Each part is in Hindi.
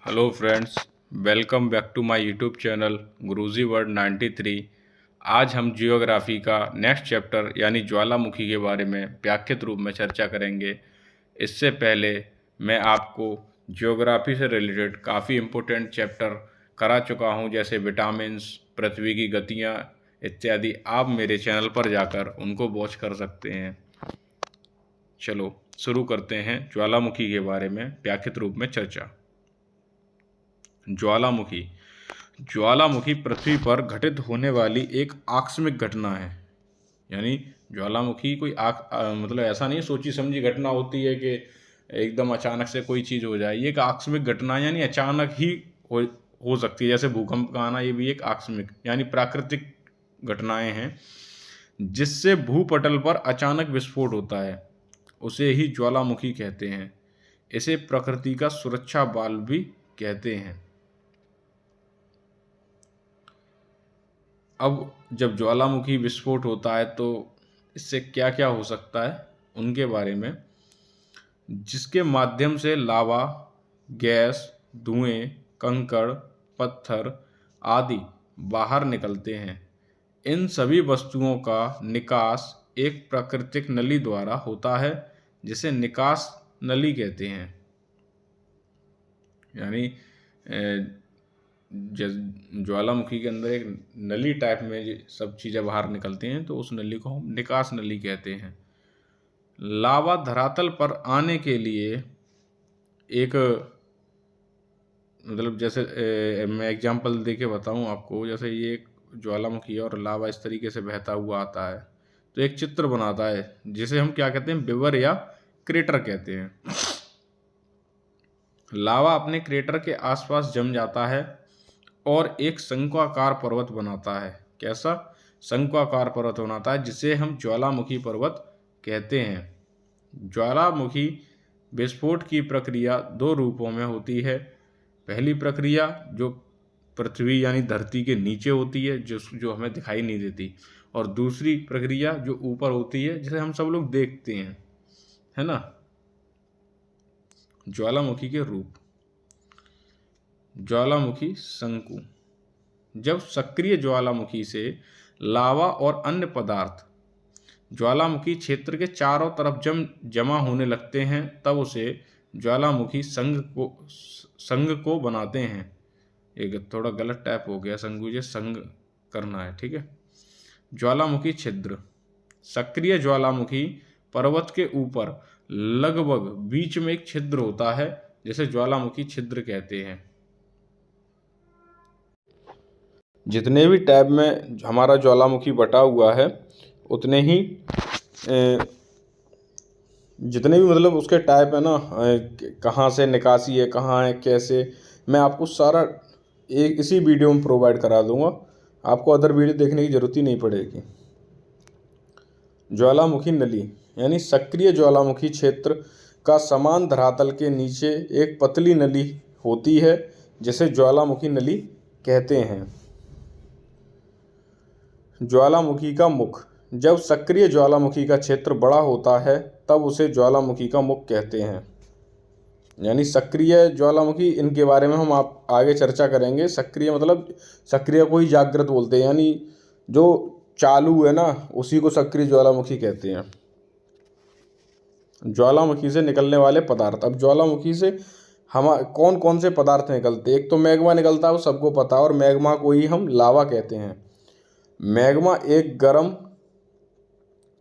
Hello friends, welcome back to my YouTube channel Guruji word 93। आज हम जियोग्राफी का नेक्स्ट चैप्टर यानी ज्वालामुखी के बारे में व्याख्यात रूप में चर्चा करेंगे। इससे पहले मैं आपको जियोग्राफी से रिलेटेड काफ़ी इम्पोर्टेंट चैप्टर करा चुका हूं, जैसे विटामिन्स, पृथ्वी की गतियां इत्यादि। आप मेरे चैनल पर जाकर उनको वॉच कर सकते हैं। चलो शुरू करते हैं ज्वालामुखी के बारे में व्याख्यात रूप में चर्चा। ज्वालामुखी ज्वालामुखी पृथ्वी पर घटित होने वाली एक आकस्मिक घटना है। यानी ज्वालामुखी कोई मतलब ऐसा नहीं सोची समझी घटना होती है कि एकदम अचानक से कोई चीज़ हो जाए। ये एक आकस्मिक घटना यानी अचानक ही हो सकती है, जैसे भूकंप का आना, ये भी एक आकस्मिक यानी प्राकृतिक घटनाएं हैं जिससे भूपटल पर अचानक विस्फोट होता है, उसे ही ज्वालामुखी कहते हैं। इसे प्रकृति का सुरक्षा वाल्व भी कहते हैं। अब जब ज्वालामुखी विस्फोट होता है तो इससे क्या क्या हो सकता है उनके बारे में, जिसके माध्यम से लावा, गैस, धुएं, कंकड़, पत्थर आदि बाहर निकलते हैं। इन सभी वस्तुओं का निकास एक प्राकृतिक नली द्वारा होता है, जिसे निकास नली कहते हैं। यानी ज्वालामुखी के अंदर एक नली टाइप में सब चीज़ें बाहर निकलती हैं, तो उस नली को हम निकास नली कहते हैं। लावा धरातल पर आने के लिए एक मतलब जैसे मैं एग्जांपल दे के बताऊँ आपको, जैसे ये एक ज्वालामुखी है और लावा इस तरीके से बहता हुआ आता है, तो एक चित्र बनाता है जिसे हम क्या कहते हैं, विवर या क्रेटर कहते हैं। लावा अपने क्रेटर के आसपास जम जाता है और एक शंक्वाकार पर्वत बनाता है। कैसा? शंक्वाकार पर्वत बनाता है, जिसे हम ज्वालामुखी पर्वत कहते हैं। ज्वालामुखी विस्फोट की प्रक्रिया दो रूपों में होती है। पहली प्रक्रिया जो पृथ्वी यानी धरती के नीचे होती है, जो हमें दिखाई नहीं देती, और दूसरी प्रक्रिया जो ऊपर होती है, जिसे हम सब लोग देखते हैं, है ना। ज्वालामुखी के रूप। ज्वालामुखी शंकु। जब सक्रिय ज्वालामुखी से लावा और अन्य पदार्थ ज्वालामुखी क्षेत्र के चारों तरफ जमा होने लगते हैं, तब उसे ज्वालामुखी संघ को बनाते हैं। एक थोड़ा गलत टाइप हो गया, संगुजे संघ करना है, ठीक है। ज्वालामुखी छिद्र। सक्रिय ज्वालामुखी पर्वत के ऊपर लगभग बीच में एक छिद्र होता है, जिसे ज्वालामुखी छिद्र कहते हैं। जितने भी टैब में हमारा ज्वालामुखी बटा हुआ है, उतने ही जितने भी मतलब उसके टाइप है ना, कहाँ से निकासी है, कहाँ है, कैसे, मैं आपको सारा एक इसी वीडियो में प्रोवाइड करा दूंगा। आपको अदर वीडियो देखने की ज़रूरत ही नहीं पड़ेगी। ज्वालामुखी नली यानी सक्रिय ज्वालामुखी क्षेत्र का समान धरातल के नीचे एक पतली नली होती है, जिसे ज्वालामुखी नली कहते हैं। ज्वालामुखी का मुख। जब सक्रिय ज्वालामुखी का क्षेत्र बड़ा होता है, तब उसे ज्वालामुखी का मुख कहते हैं। यानी सक्रिय ज्वालामुखी, इनके बारे में हम आप आगे चर्चा करेंगे। सक्रिय मतलब सक्रिय को ही जागृत बोलते हैं, यानी जो चालू है ना, उसी को सक्रिय ज्वालामुखी कहते हैं। ज्वालामुखी से निकलने वाले पदार्थ। अब ज्वालामुखी से हम कौन कौन से पदार्थ निकलते हैं? एक तो मैग्मा निकलता है, वो सबको पता है, और मैग्मा को ही हम लावा कहते हैं। मैग्मा एक गर्म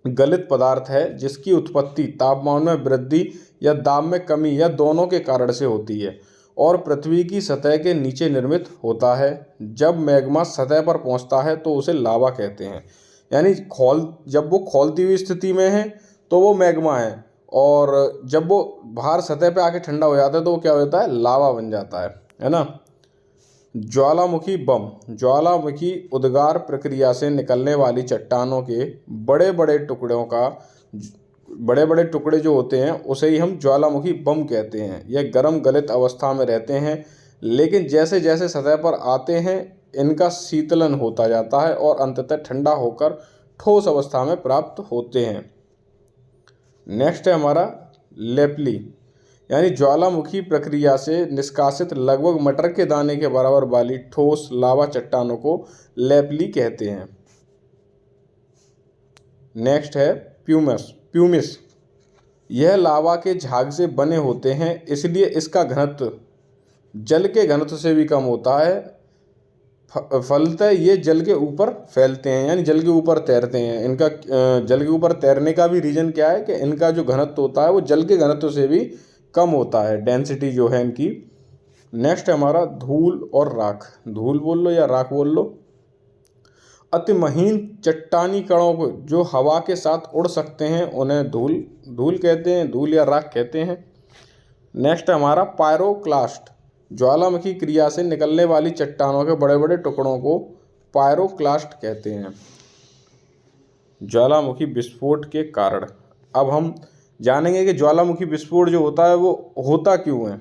गलित पदार्थ है, जिसकी उत्पत्ति तापमान में वृद्धि या दाब में कमी या दोनों के कारण से होती है और पृथ्वी की सतह के नीचे निर्मित होता है। जब मैग्मा सतह पर पहुंचता है तो उसे लावा कहते हैं। यानी जब वो खौलती हुई स्थिति में है तो वो मैग्मा है, और जब वो बाहर सतह पे आके ठंडा हो जाता है तो वो क्या होता है, लावा बन जाता है ना। ज्वालामुखी बम। ज्वालामुखी उद्गार प्रक्रिया से निकलने वाली चट्टानों के बड़े बड़े टुकड़े जो होते हैं, उसे ही हम ज्वालामुखी बम कहते हैं। यह गर्म गलित अवस्था में रहते हैं, लेकिन जैसे जैसे सतह पर आते हैं इनका शीतलन होता जाता है और अंततः ठंडा होकर ठोस अवस्था में प्राप्त होते हैं। नेक्स्ट है हमारा लेपली यानी ज्वालामुखी प्रक्रिया से निष्कासित लगभग मटर के दाने के बराबर वाली ठोस लावा चट्टानों को लेपली कहते हैं। नेक्स्ट है प्यूमिस। यह लावा के झाग से बने होते हैं, इसलिए इसका घनत्व जल के घनत्व से भी कम होता है। फलतः ये जल के ऊपर फैलते हैं, यानी जल के ऊपर तैरते हैं। इनका जल के ऊपर तैरने का भी रीजन क्या है कि इनका जो घनत्व होता है वो जल के घनत्व से भी कम होता है, डेंसिटी जो है इनकी। नेक्स्ट है हमारा धूल और राख। धूल बोल लो या राख बोल लो। अति महीन चट्टानी कणों को जो हवा के साथ उड़ सकते हैं उन्हें धूल कहते हैं, धूल या राख कहते हैं। नेक्स्ट है हमारा पायरोक्लास्ट। ज्वालामुखी क्रिया से निकलने वाली चट्टानों के बड़े बड़े टुकड़ों को पायरोक्लास्ट कहते हैं। ज्वालामुखी विस्फोट के कारण। अब हम जानेंगे कि ज्वालामुखी विस्फोट जो होता है वो होता क्यों है।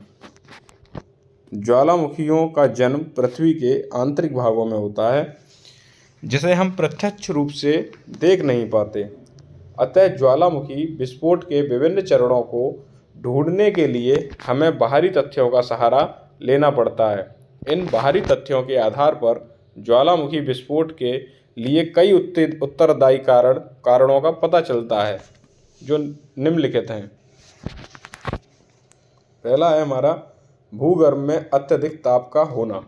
ज्वालामुखियों का जन्म पृथ्वी के आंतरिक भागों में होता है, जिसे हम प्रत्यक्ष रूप से देख नहीं पाते। अतः ज्वालामुखी विस्फोट के विभिन्न चरणों को ढूंढने के लिए हमें बाहरी तथ्यों का सहारा लेना पड़ता है। इन बाहरी तथ्यों के आधार पर ज्वालामुखी विस्फोट के लिए कई उत्तरदायी कारणों का पता चलता है, जो निम्नलिखित हैं। पहला है हमारा भूगर्भ में अत्यधिक ताप का होना,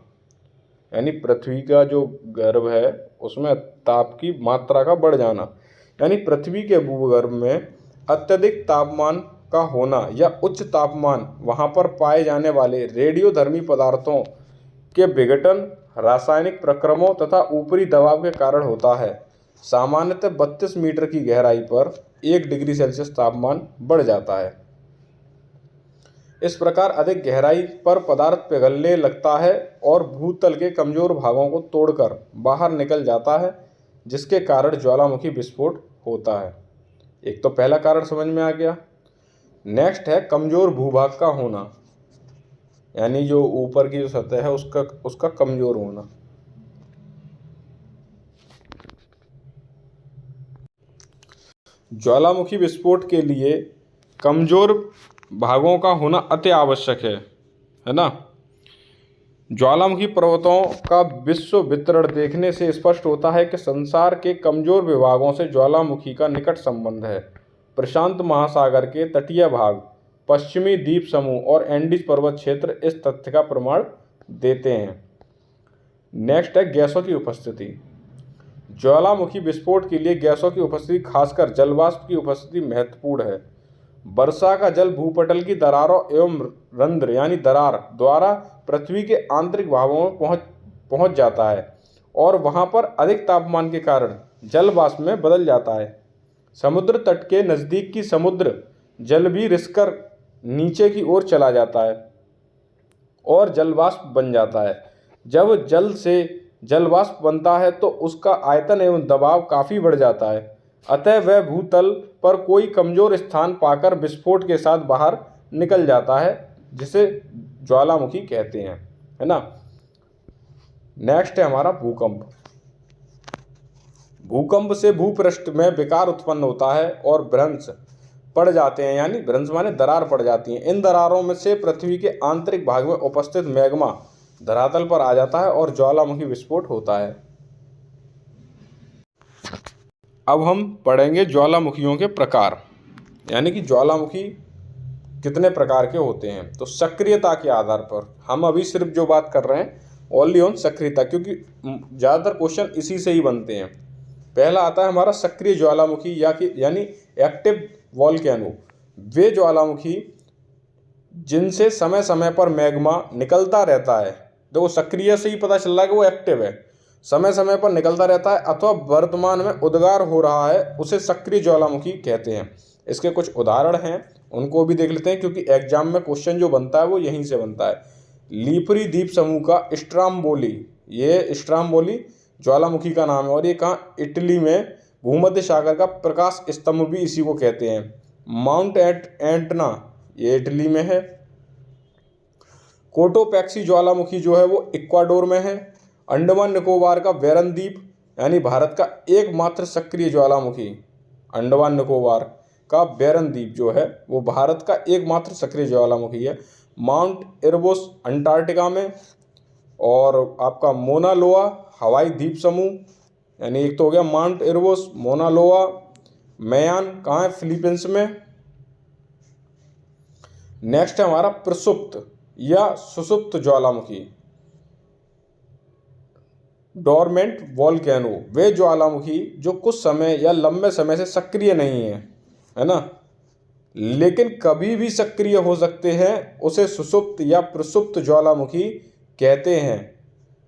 यानी पृथ्वी का जो गर्भ है उसमें ताप की मात्रा का बढ़ जाना। यानी पृथ्वी के भूगर्भ में अत्यधिक तापमान का होना या उच्च तापमान वहाँ पर पाए जाने वाले रेडियोधर्मी पदार्थों के विघटन, रासायनिक प्रक्रमों तथा ऊपरी दबाव के कारण होता है। सामान्यतः 32 मीटर की गहराई पर 1 डिग्री सेल्सियस तापमान बढ़ जाता है। इस प्रकार अधिक गहराई पर पदार्थ पिघलने लगता है और भूतल के कमजोर भागों को तोड़कर बाहर निकल जाता है, जिसके कारण ज्वालामुखी विस्फोट होता है। एक तो पहला कारण समझ में आ गया। नेक्स्ट है कमजोर भूभाग का होना, यानी जो ऊपर की जो सतह है उसका कमजोर होना। ज्वालामुखी विस्फोट के लिए कमजोर भागों का होना अति आवश्यक है ना। ज्वालामुखी पर्वतों का विश्व वितरण देखने से स्पष्ट होता है कि संसार के कमजोर विभागों से ज्वालामुखी का निकट संबंध है। प्रशांत महासागर के तटीय भाग, पश्चिमी द्वीप समूह और एंडीज पर्वत क्षेत्र इस तथ्य का प्रमाण देते हैं। नेक्स्ट है गैसों की उपस्थिति। ज्वालामुखी विस्फोट के लिए गैसों की उपस्थिति, खासकर जलवाष्प की उपस्थिति महत्वपूर्ण है। वर्षा का जल भूपटल की दरारों एवं रंध्र यानी दरार द्वारा पृथ्वी के आंतरिक भागों में पहुंच जाता है और वहां पर अधिक तापमान के कारण जल वाष्प में बदल जाता है। समुद्र तट के नज़दीक की समुद्र जल भी रिसकर नीचे की ओर चला जाता है और जलवाष्प बन जाता है। जब जल से जलवाष्प बनता है तो उसका आयतन एवं दबाव काफ़ी बढ़ जाता है, अतः वह भूतल पर कोई कमजोर स्थान पाकर विस्फोट के साथ बाहर निकल जाता है, जिसे ज्वालामुखी कहते हैं, है ना। नेक्स्ट है हमारा भूकंप। भूकंप से भूपृष्ठ में विकार उत्पन्न होता है और भ्रंश पड़ जाते हैं, यानी भ्रंश माने दरार पड़ जाती हैं। इन दरारों में से पृथ्वी के आंतरिक भाग में उपस्थित मैग्मा धरातल पर आ जाता है और ज्वालामुखी विस्फोट होता है। अब हम पढ़ेंगे ज्वालामुखियों के प्रकार, यानी कि ज्वालामुखी कितने प्रकार के होते हैं। तो सक्रियता के आधार पर हम अभी सिर्फ जो बात कर रहे हैं ओनली ऑन सक्रियता, क्योंकि ज़्यादातर क्वेश्चन इसी से ही बनते हैं। पहला आता है हमारा सक्रिय ज्वालामुखी यानी एक्टिव वॉल्केनो। वे ज्वालामुखी जिनसे समय समय पर मैग्मा निकलता रहता है। देखो सक्रिय से ही पता चल रहा है कि वो एक्टिव है, समय समय पर निकलता रहता है अथवा वर्तमान में उद्गार हो रहा है, उसे सक्रिय ज्वालामुखी कहते हैं। इसके कुछ उदाहरण हैं, उनको भी देख लेते हैं, क्योंकि एग्जाम में क्वेश्चन जो बनता है वो यहीं से बनता है। लीपरी द्वीप समूह का स्ट्राम्बोली, ये स्ट्राम्बोली ज्वालामुखी का नाम है और ये कहाँ, इटली में भूमध्य सागर का प्रकाश स्तंभ भी इसी को कहते हैं। माउंट एंटना ये इटली में है। कोटोपैक्सी ज्वालामुखी जो है वो इक्वाडोर में है। अंडमान निकोबार का वेरन द्वीप यानी भारत का एकमात्र सक्रिय ज्वालामुखी अंडमान निकोबार, का बैरन द्वीप जो है वो भारत का एकमात्र सक्रिय ज्वालामुखी है। माउंट एरबस अंटार्कटिका में, और आपका मोना लोआ हवाई द्वीप समूह, यानी एक तो हो गया माउंट एरबस, मोना लोआ, मैयान कहाँ है, फिलीपींस में। नेक्स्ट है हमारा प्रसुप्त या सुषुप्त ज्वालामुखी, डोरमेंट वोल्केनो, वे ज्वालामुखी जो कुछ समय या लंबे समय से सक्रिय नहीं है ना, लेकिन कभी भी सक्रिय हो सकते हैं, उसे सुषुप्त या प्रसुप्त ज्वालामुखी कहते हैं।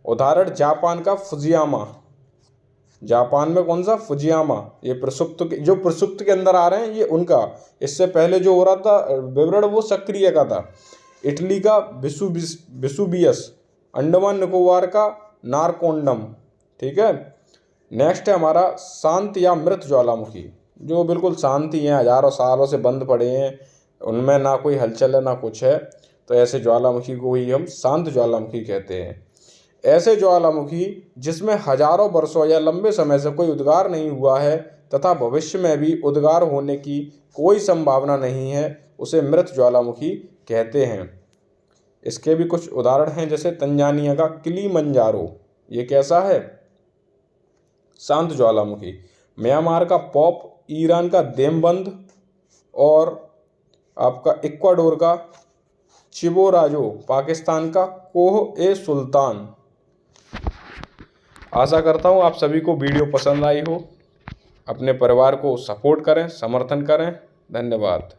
उदाहरण जापान का फुजियामा, जापान में कौन सा, फुजियामा, ये प्रसुप्त के, जो प्रसुप्त के अंदर आ रहे हैं ये उनका, इससे पहले जो हो रहा था विवरण वो सक्रिय का था। इटली का विसुबियस, अंडमान निकोबार का नारकोंडम, ठीक है। नेक्स्ट है हमारा शांत या मृत ज्वालामुखी, जो बिल्कुल शांत ही हैं, हजारों सालों से बंद पड़े हैं, उनमें ना कोई हलचल है ना कुछ है, तो ऐसे ज्वालामुखी को ही हम शांत ज्वालामुखी कहते हैं। ऐसे ज्वालामुखी जिसमें हजारों वर्षों या लंबे समय से कोई उद्गार नहीं हुआ है तथा भविष्य में भी उद्गार होने की कोई संभावना नहीं है, उसे मृत ज्वालामुखी कहते हैं। इसके भी कुछ उदाहरण हैं, जैसे तंजानिया का किलिमंजारो, ये कैसा है, शांत ज्वालामुखी। म्यांमार का पॉप, ईरान का देमबंद, और आपका इक्वाडोर का चिबोराजो, पाकिस्तान का कोह ए सुल्तान। आशा करता हूँ आप सभी को वीडियो पसंद आई हो। अपने परिवार को सपोर्ट करें, समर्थन करें। धन्यवाद।